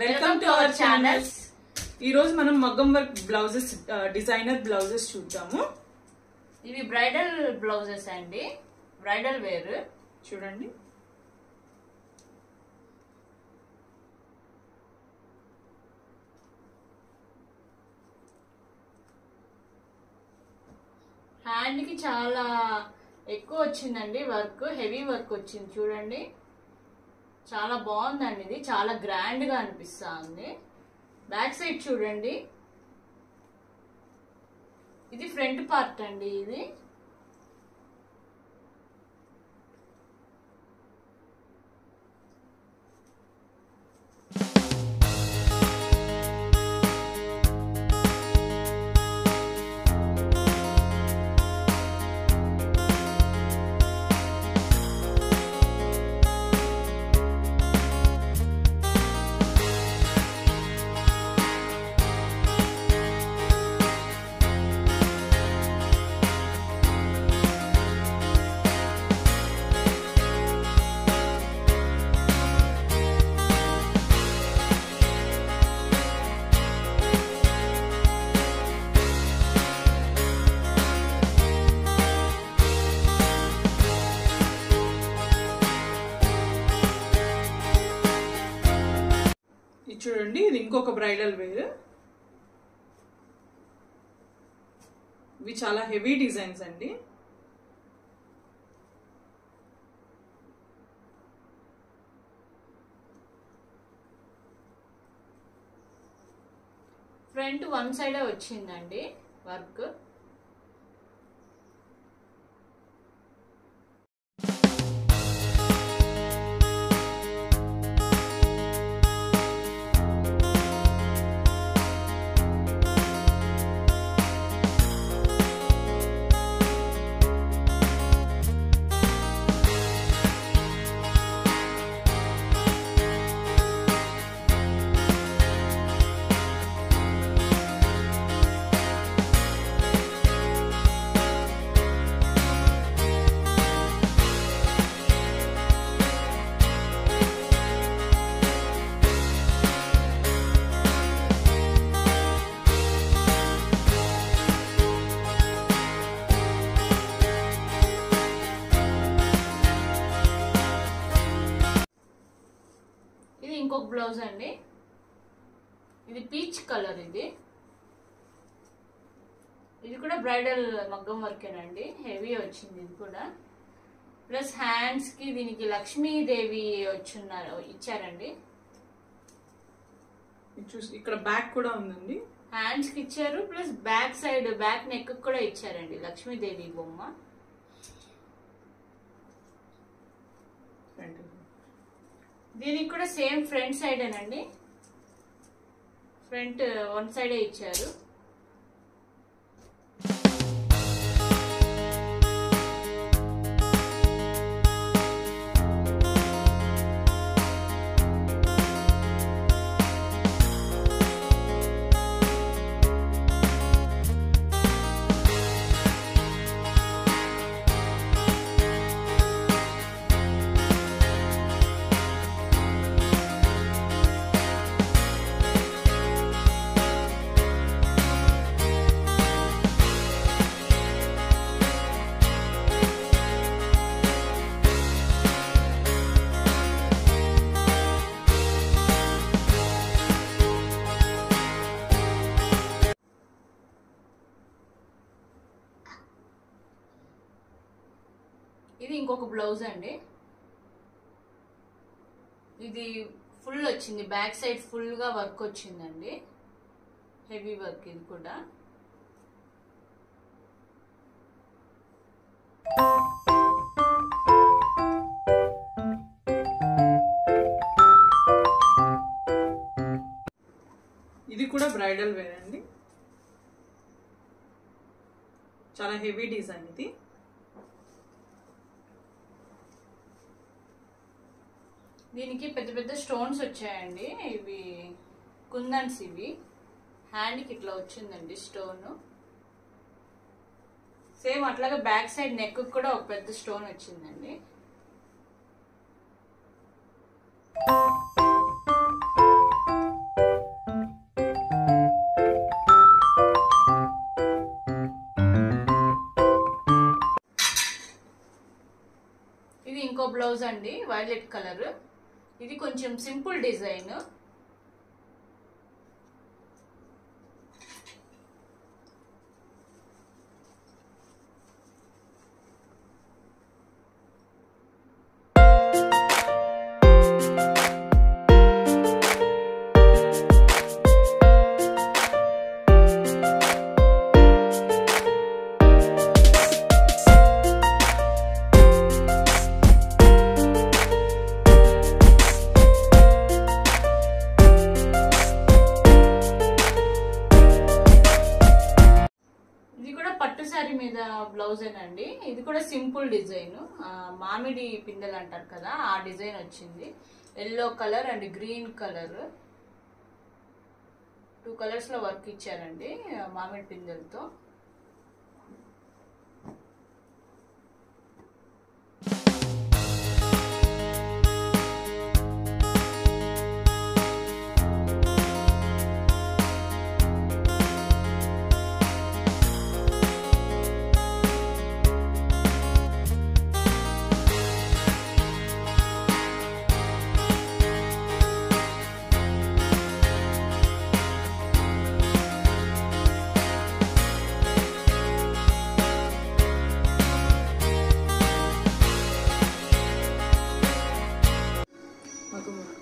Welcome to our channels. ఈ రోజు మనం మగ్గం వర్క్ బ్లౌజెస్, డిజైనర్ బ్లౌజెస్ చూద్దాము. ఇవి బ్రైడల్ బ్లౌజెస్ అండి, బ్రైడల్ వేర్. చూడండి, హ్యాండ్ కి చాలా ఎక్కువ వచ్చిందండి వర్క్, హెవీ వర్క్ వచ్చింది. చూడండి, చాలా బాగుందండి. ఇది చాలా గ్రాండ్ గా అనిపిస్తుంది. బ్యాక్ సైడ్ చూడండి, ఇది ఫ్రంట్ పార్ట్ అండి. ఇది చూడండి, ఇది ఇంకొక బ్రైడల్ వేర్. ఇవి చాలా హెవీ డిజైన్స్ అండి. ఫ్రంట్ వన్ సైడే వచ్చిందండి వర్క్. ఇంకొక బ్లౌజ్ అండి, ఇది పీచ్ కలర్. ఇది కూడా బ్రైడల్ మగ్గం వర్కేనండి, హెవీ వచ్చింది ఇది కూడా. ప్లస్ హ్యాండ్స్ కి దీనికి లక్ష్మీదేవి ఇచ్చారండి. ఇక్కడ బ్యాక్ కూడా ఉందండి, హ్యాండ్స్ కి ఇచ్చారు. Plus back side back neck కూడా ఇచ్చారండి లక్ష్మీదేవి బొమ్మ. దీనికి కూడా సేమ్ ఫ్రంట్ సైడ్ ఏనండి, ఫ్రంట్ వన్ సైడే ఇచ్చారు. ఇది ఇంకొక బ్లౌజ్ అండి, ఇది ఫుల్ వచ్చింది. బ్యాక్ సైడ్ ఫుల్ గా వర్క్ వచ్చిందండి, హెవీ వర్క్. ఇది కూడా ఇది కూడా బ్రైడల్ వేర్ అండి, చాలా హెవీ డిజైన్. ఇది దీనికి పెద్ద పెద్ద స్టోన్స్ వచ్చాయండి. ఇవి కుందన్స్. ఇవి హ్యాండ్ కి ఇట్లా వచ్చిందండి స్టోన్. సేమ్ అట్లాగే బ్యాక్ సైడ్ నెక్ కూడా ఒక పెద్ద స్టోన్ వచ్చిందండి. బ్లౌజ్ అండి, వైలెట్ కలర్. ఇది కొంచెం సింపుల్ డిజైన్. పట్టు శారీ మీద బ్లౌజ్ ఏనండి. ఇది కూడా సింపుల్ డిజైన్, మామిడి పిందెలు అంటారు కదా, ఆ డిజైన్ వచ్చింది. Yellow colour and green colour, 2 colours లో వర్క్ ఇచ్చారండి మామిడి పిందెలతో.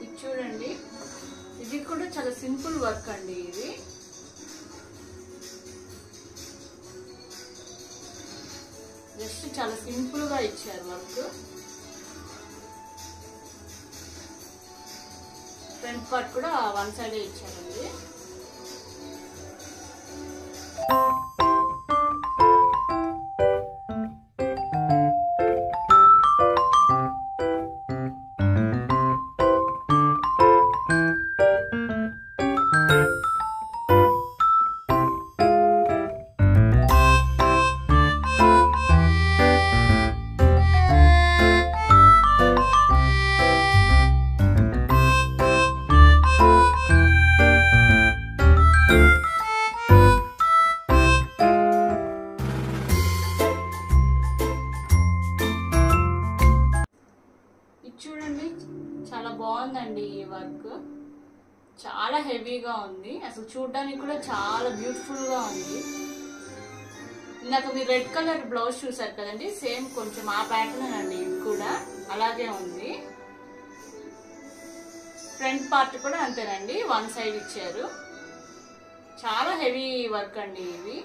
ఇది చూడండి, ఇది కూడా చాలా సింపుల్ వర్క్ అండి. ఇది జస్ట్ చాలా సింపుల్ గా ఇచ్చారు వర్క్. ఫ్రంట్ పార్ట్ కూడా 1 సైడే ఇచ్చారండి. చూడండి, చాలా బాగుందండి ఈ వర్క్. చాలా హెవీగా ఉంది, అసలు చూడడానికి కూడా చాలా బ్యూటిఫుల్ గా ఉంది. ఇందాక మీరు రెడ్ కలర్ బ్లౌజ్ చూసారు కదండి, సేమ్ కొంచెం ఆ ప్యాటర్న్ అండి. ఇది కూడా అలాగే ఉంది. ఫ్రంట్ పార్ట్ కూడా అంతేనండి, 1 సైడ్ ఇచ్చారు. చాలా హెవీ వర్క్ అండి ఇది.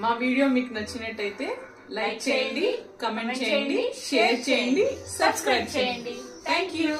మా వీడియో మీకు నచ్చినట్టయితే లైక్ చేయండి, కమెంట్ చేయండి, షేర్ చేయండి, సబ్స్క్రైబ్ చేయండి. Thank you.